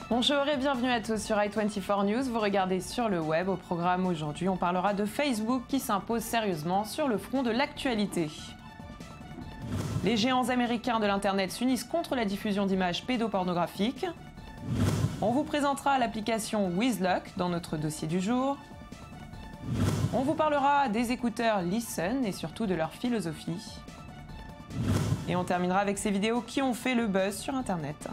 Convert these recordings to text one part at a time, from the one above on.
Bonjour et bienvenue à tous sur i24 News. Vous regardez sur le web. Au programme aujourd'hui, on parlera de Facebook qui s'impose sérieusement sur le front de l'actualité. Les géants américains de l'Internet s'unissent contre la diffusion d'images pédopornographiques. On vous présentera l'application Wizlock dans notre dossier du jour. On vous parlera des écouteurs Listen et surtout de leur philosophie. Et on terminera avec ces vidéos qui ont fait le buzz sur Internet.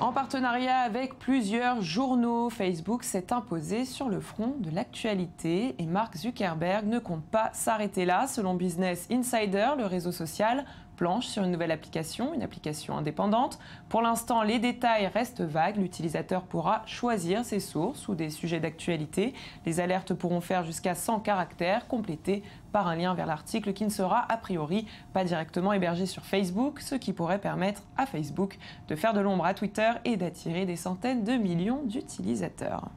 En partenariat avec plusieurs journaux, Facebook s'est imposé sur le front de l'actualité et Mark Zuckerberg ne compte pas s'arrêter là. Selon Business Insider, le réseau social planche sur une nouvelle application, une application indépendante. Pour l'instant, les détails restent vagues. L'utilisateur pourra choisir ses sources ou des sujets d'actualité. Les alertes pourront faire jusqu'à 100 caractères, complétés par un lien vers l'article qui ne sera a priori pas directement hébergé sur Facebook, ce qui pourrait permettre à Facebook de faire de l'ombre à Twitter et d'attirer des centaines de millions d'utilisateurs.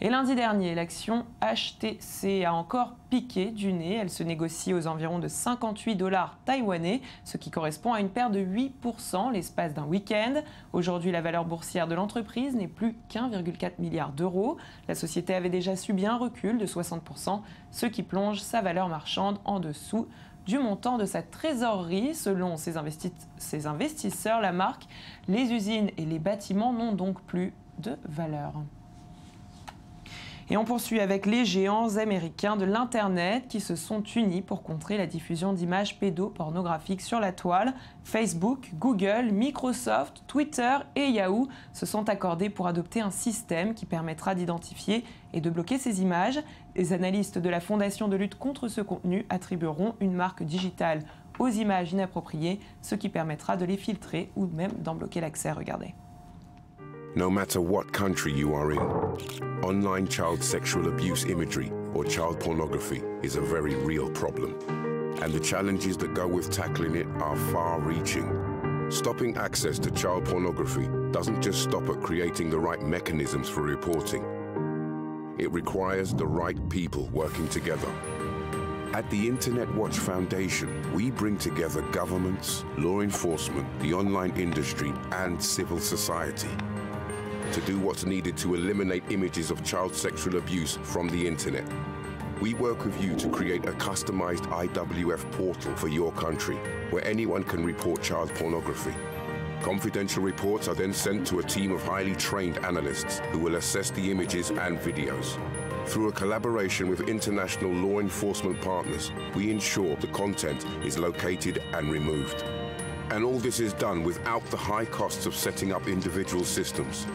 Et lundi dernier, l'action HTC a encore piqué du nez. Elle se négocie aux environs de 58 $ taïwanais, ce qui correspond à une perte de 8% l'espace d'un week-end. Aujourd'hui, la valeur boursière de l'entreprise n'est plus qu'1,4 milliard d'euros. La société avait déjà subi un recul de 60%, ce qui plonge sa valeur marchande en dessous du montant de sa trésorerie. Selon ses investisseurs, la marque, les usines et les bâtiments n'ont donc plus de valeur. Et on poursuit avec les géants américains de l'Internet qui se sont unis pour contrer la diffusion d'images pédopornographiques sur la toile. Facebook, Google, Microsoft, Twitter et Yahoo se sont accordés pour adopter un système qui permettra d'identifier et de bloquer ces images. Les analystes de la Fondation de lutte contre ce contenu attribueront une marque digitale aux images inappropriées, ce qui permettra de les filtrer ou même d'en bloquer l'accès. Regardez. No matter what country you are in, online child sexual abuse imagery or child pornography is a very real problem. And the challenges that go with tackling it are far-reaching. Stopping access to child pornography doesn't just stop at creating the right mechanisms for reporting. It requires the right people working together. At the Internet Watch Foundation, we bring together governments, law enforcement, the online industry, and civil society to do what's needed to eliminate images of child sexual abuse from the internet. We work with you to create a customized IWF portal for your country, where anyone can report child pornography. Confidential reports are then sent to a team of highly trained analysts who will assess the images and videos. Through a collaboration with international law enforcement partners, we ensure the content is located and removed. And all this is done without the high costs of setting up individual systems.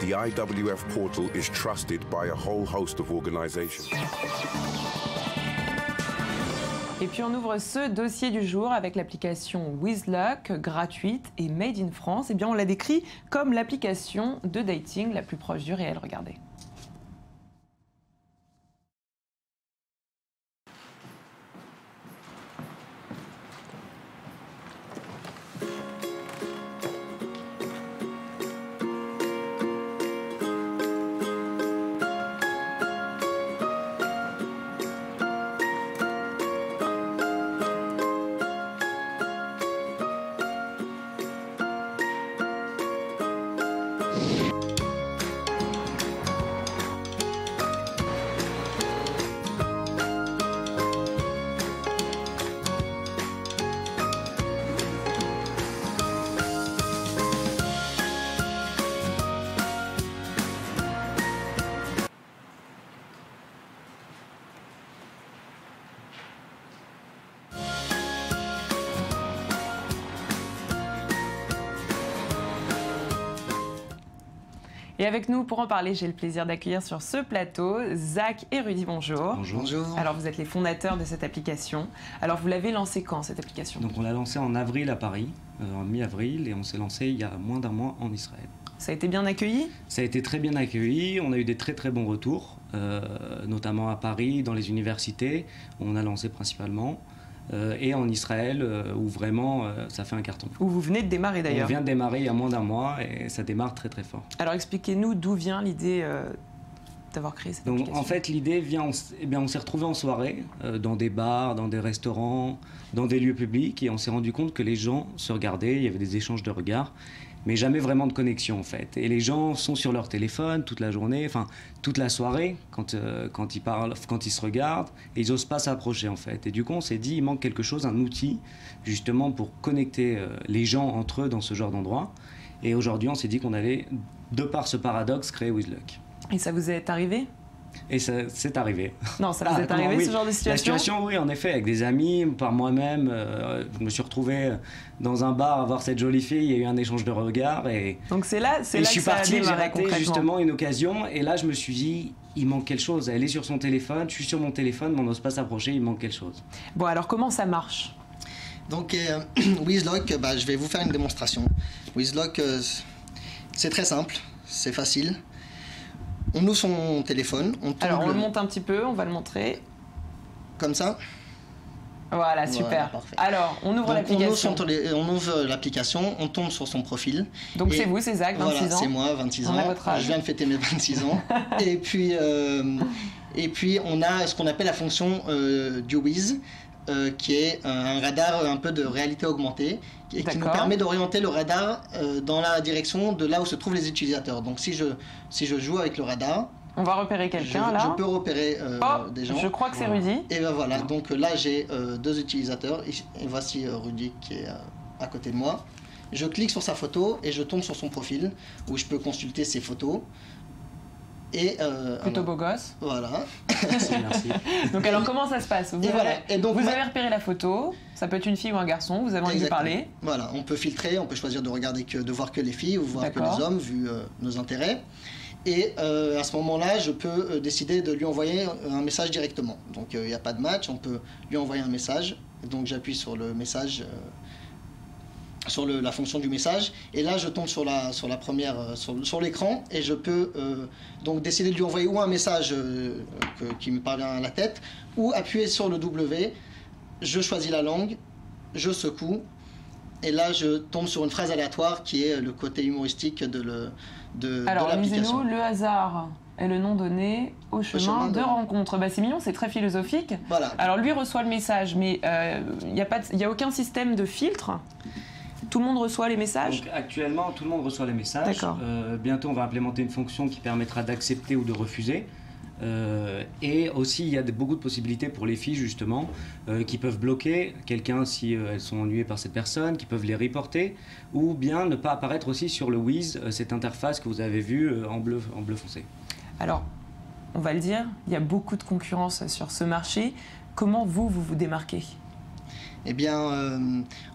The IWF portal is trusted by a whole host of organizations. Et puis on ouvre ce dossier du jour avec l'application Wizlock, gratuite et made in France. Eh bien on l'a décrit comme l'application de dating la plus proche du réel. Regardez. Et avec nous pour en parler, j'ai le plaisir d'accueillir sur ce plateau Zach et Rudy. Bonjour. Bonjour. Alors vous êtes les fondateurs de cette application. Alors vous l'avez lancée quand cette application? Donc on l'a lancée en avril à Paris, en mi-avril, et on s'est lancé il y a moins d'un mois en Israël. Ça a été bien accueilli? Ça a été très bien accueilli, on a eu des très bons retours, notamment à Paris, dans les universités, où on a lancé principalement. et en Israël, où vraiment ça fait un carton. Où vous venez de démarrer d'ailleurs. On vient de démarrer il y a moins d'un mois et ça démarre très très fort. Alors expliquez-nous d'où vient l'idée d'avoir créé cette application. En fait, l'idée vient, on s'est retrouvés en soirée, dans des bars, dans des restaurants, dans des lieux publics, et on s'est rendu compte que les gens se regardaient, il y avait des échanges de regards, mais jamais vraiment de connexion en fait. Et les gens sont sur leur téléphone toute la journée, enfin toute la soirée, quand ils parlent, quand ils se regardent, et ils n'osent pas s'approcher en fait. Et du coup, on s'est dit, il manque quelque chose, un outil, justement pour connecter les gens entre eux dans ce genre d'endroit. Et aujourd'hui, on s'est dit qu'on allait, de par ce paradoxe, créer WizLuck. Et ça vous est arrivé ? Et ça c'est arrivé. Non, ça vous est arrivé, oui. ce genre de situation ? La situation, oui, en effet, avec des amis, par moi-même. Je me suis retrouvé dans un bar à voir cette jolie fille, il y a eu un échange de regards. Donc c'est là, je suis parti, j'ai raté justement une occasion. Et là, je me suis dit, il manque quelque chose. Elle est sur son téléphone, je suis sur mon téléphone, mais on n'ose pas s'approcher, il manque quelque chose. Bon, alors comment ça marche ? Donc, WizLuck, je vais vous faire une démonstration. WizLuck, c'est très simple, c'est facile. On ouvre son téléphone. Alors on le monte un petit peu, on va le montrer. Comme ça. Voilà, super. Voilà, alors, on ouvre l'application. On ouvre l'application, on tombe sur son profil. Donc c'est vous, c'est Zach, 26 ans. Voilà, c'est moi, 26 ans. On a votre âge. Je viens de fêter mes 26 ans. et puis on a ce qu'on appelle la fonction du Wiz, qui est un radar un peu de réalité augmentée et qui nous permet d'orienter le radar dans la direction de là où se trouvent les utilisateurs. Donc si je joue avec le radar, on va repérer quelqu'un là. Je peux repérer des gens. Je crois que c'est Rudy. Et ben voilà, donc là j'ai deux utilisateurs et voici Rudy qui est à côté de moi. Je clique sur sa photo et je tombe sur son profil où je peux consulter ses photos. Et plutôt beau gosse. Voilà. Merci. Donc alors comment ça se passe ? Vous avez repéré la photo, ça peut être une fille ou un garçon, vous avez envie de parler. Voilà, on peut filtrer, on peut choisir de voir que les filles ou voir que les hommes vu nos intérêts. Et à ce moment-là, je peux décider de lui envoyer un message directement. Donc il n'y a pas de match, on peut lui envoyer un message. Donc j'appuie sur le message. Sur la fonction du message, et là je tombe sur la première sur l'écran et je peux donc décider de lui envoyer ou un message qui me parvient à la tête ou appuyer sur le W, je choisis la langue, je secoue et là je tombe sur une phrase aléatoire qui est le côté humoristique de l'application. Alors lisez-nous, le hasard est le nom donné au chemin de rencontre. C'est mignon, c'est très philosophique. Voilà. Alors lui reçoit le message, mais il n'y a aucun système de filtre. Tout le monde reçoit les messages ? Donc, actuellement, tout le monde reçoit les messages. Bientôt, on va implémenter une fonction qui permettra d'accepter ou de refuser. Et aussi, il y a beaucoup de possibilités pour les filles, justement, qui peuvent bloquer quelqu'un si elles sont ennuyées par cette personne, qui peuvent les reporter, ou bien ne pas apparaître aussi sur le Wiz, cette interface que vous avez vue en bleu foncé. Alors, on va le dire, il y a beaucoup de concurrence sur ce marché. Comment vous démarquez ? Eh bien,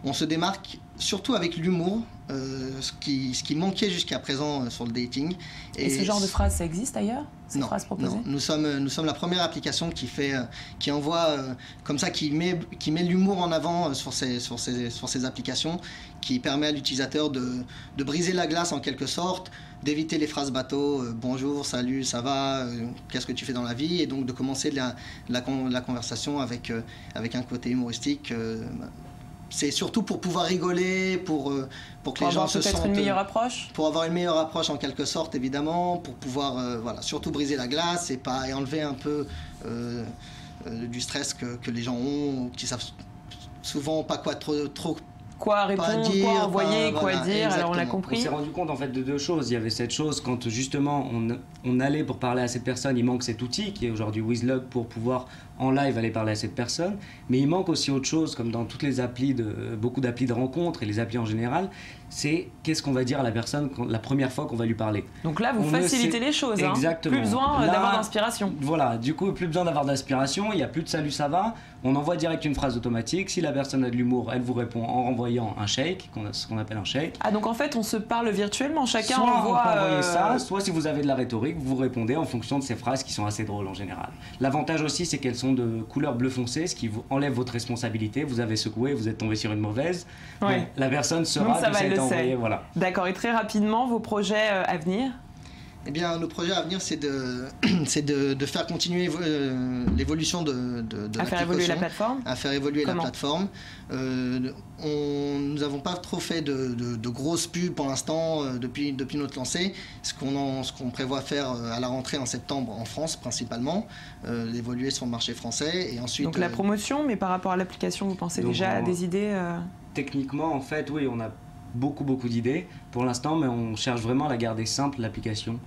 on se démarque surtout avec l'humour, ce qui manquait jusqu'à présent sur le dating. Et ce genre de phrase, ça existe ailleurs ? Ces phrases proposées ? Non, nous sommes la première application qui envoie comme ça, qui met l'humour en avant sur ces applications, qui permet à l'utilisateur de briser la glace en quelque sorte, d'éviter les phrases bateau, bonjour, salut, ça va, qu'est-ce que tu fais dans la vie, et donc de commencer la conversation avec un côté humoristique. C'est surtout pour pouvoir rigoler, pour que les gens se sentent... Pour avoir peut-être une meilleure approche ? Pour avoir une meilleure approche en quelque sorte, évidemment, pour pouvoir surtout briser la glace et enlever un peu du stress que les gens ont, qui savent souvent pas quoi trop quoi répondre, dire, quoi envoyer, quoi dire, exactement. alors on l'a compris. On s'est rendu compte en fait de deux choses. Il y avait cette chose quand justement on allait pour parler à cette personne, il manque cet outil qui est aujourd'hui WizLuck pour pouvoir en live aller parler à cette personne, mais il manque aussi autre chose, comme dans toutes les applis, beaucoup d'applis de rencontres et les applis en général, c'est qu'est-ce qu'on va dire à la personne la première fois qu'on va lui parler. Donc là, vous facilitez les choses, hein. Exactement. Plus besoin d'avoir d'inspiration. Voilà, du coup, plus besoin d'avoir d'inspiration, il n'y a plus de salut, ça va, on envoie direct une phrase automatique, si la personne a de l'humour, elle vous répond en renvoyant un shake, ce qu'on appelle un shake. Ah, donc en fait, on se parle virtuellement, chacun soit envoie... on peut envoyer ça, soit si vous avez de la rhétorique, vous répondez en fonction de ces phrases qui sont assez drôles en général. L'avantage aussi, c'est qu'elles sont de couleur bleu foncé, ce qui vous enlève votre responsabilité, vous avez secoué, vous êtes tombé sur une mauvaise, ouais. La personne saura que ça a été envoyé, voilà. D'accord, et très rapidement, vos projets à venir ? Eh bien, nos projets à venir, c'est de faire continuer l'évolution de à faire évoluer la plateforme. À faire évoluer la plateforme. Nous n'avons pas trop fait de grosses pubs pour l'instant depuis notre lancée. Ce qu'on prévoit faire à la rentrée en septembre en France principalement, d'évoluer sur le marché français et ensuite. Donc la promotion, mais par rapport à l'application, vous pensez déjà à des idées Techniquement, en fait, oui, on a beaucoup d'idées pour l'instant, mais on cherche vraiment à la garder simple, l'application,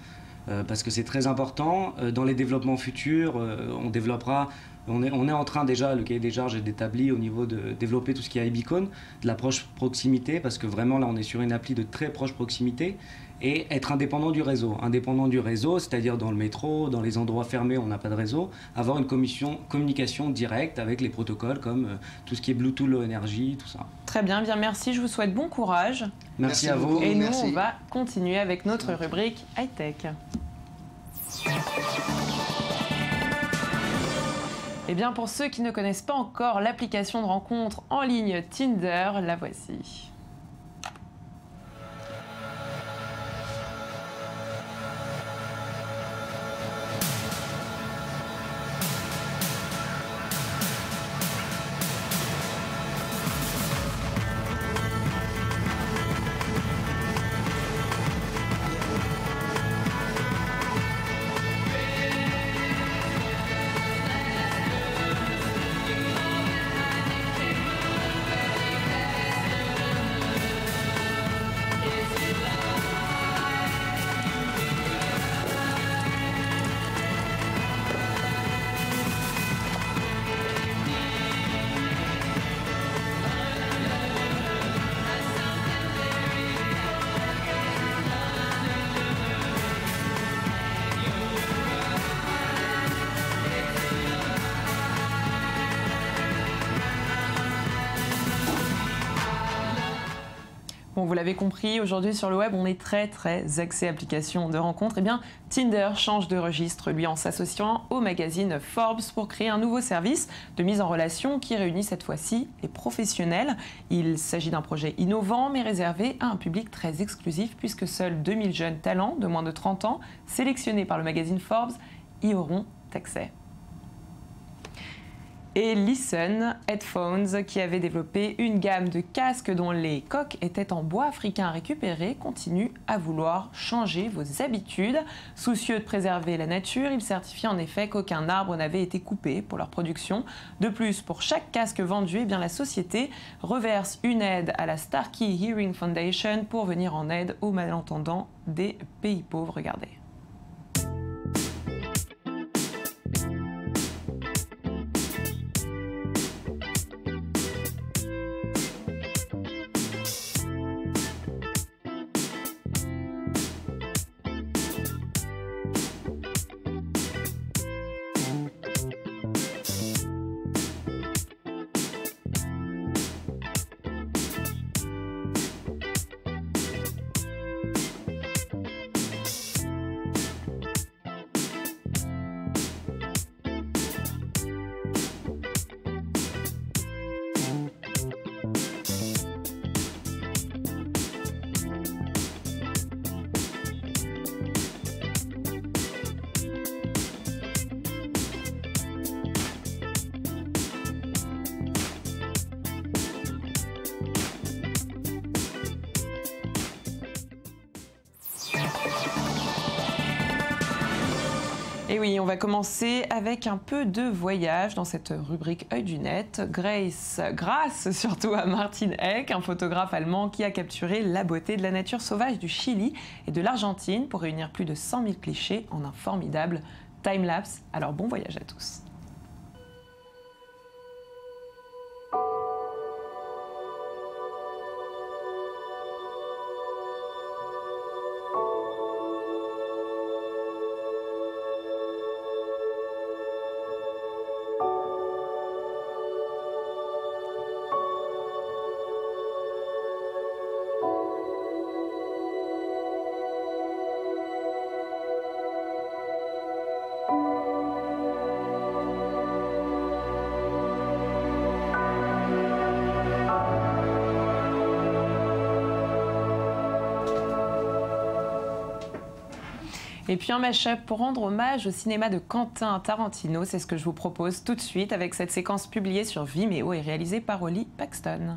parce que c'est très important. Dans les développements futurs, on développera, on est en train déjà, le cahier des charges est établi au niveau de développer tout ce qui est iBeacon, de l'approche proximité, parce que vraiment là on est sur une appli de très proche proximité, et être indépendant du réseau. Indépendant du réseau, c'est-à-dire dans le métro, dans les endroits fermés où on n'a pas de réseau, avoir une communication directe avec les protocoles comme tout ce qui est Bluetooth, Low Energy, tout ça. Très bien, bien merci, je vous souhaite bon courage. Merci à vous. Et nous, on va continuer avec notre rubrique high-tech. Eh bien, pour ceux qui ne connaissent pas encore l'application de rencontre en ligne Tinder, la voici. Bon, vous l'avez compris, aujourd'hui sur le web, on est très axé application de rencontre. Eh bien, Tinder change de registre, lui, en s'associant au magazine Forbes pour créer un nouveau service de mise en relation qui réunit cette fois-ci les professionnels. Il s'agit d'un projet innovant, mais réservé à un public très exclusif, puisque seuls 2000 jeunes talents de moins de 30 ans, sélectionnés par le magazine Forbes, y auront accès. Et Listen Headphones, qui avait développé une gamme de casques dont les coques étaient en bois africain récupéré, continue à vouloir changer vos habitudes. Soucieux de préserver la nature, ils certifient en effet qu'aucun arbre n'avait été coupé pour leur production. De plus, pour chaque casque vendu, eh bien, la société reverse une aide à la Starkey Hearing Foundation pour venir en aide aux malentendants des pays pauvres. Regardez. Et oui, on va commencer avec un peu de voyage dans cette rubrique Œil du Net. Grâce surtout à Martin Eck, un photographe allemand qui a capturé la beauté de la nature sauvage du Chili et de l'Argentine pour réunir plus de 100 000 clichés en un formidable time-lapse. Alors bon voyage à tous. Et puis un mash-up pour rendre hommage au cinéma de Quentin Tarantino, c'est ce que je vous propose tout de suite avec cette séquence publiée sur Vimeo et réalisée par Oli Paxton.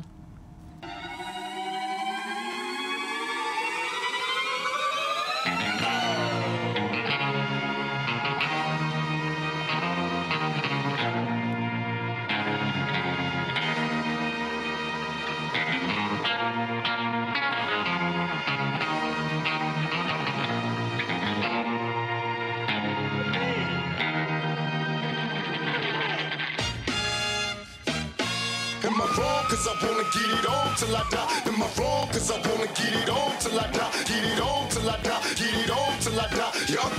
Am I wrong? Cause I wanna get it on till I die. Am I wrong? Cause I wanna get it on till I die. Get it on till I die. Get it on till I die.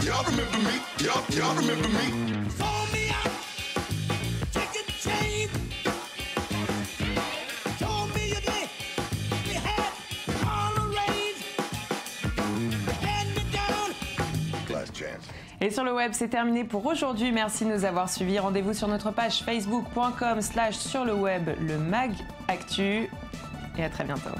Y'all remember me? Y'all remember me? Fold me out, take a chain. Told me you did. We had all arranged. Hand me down. Last chance. Et sur le web, c'est terminé pour aujourd'hui. Merci de nous avoir suivis. Rendez-vous sur notre page facebook.com/surleweb le Mag Actu. Et à très bientôt.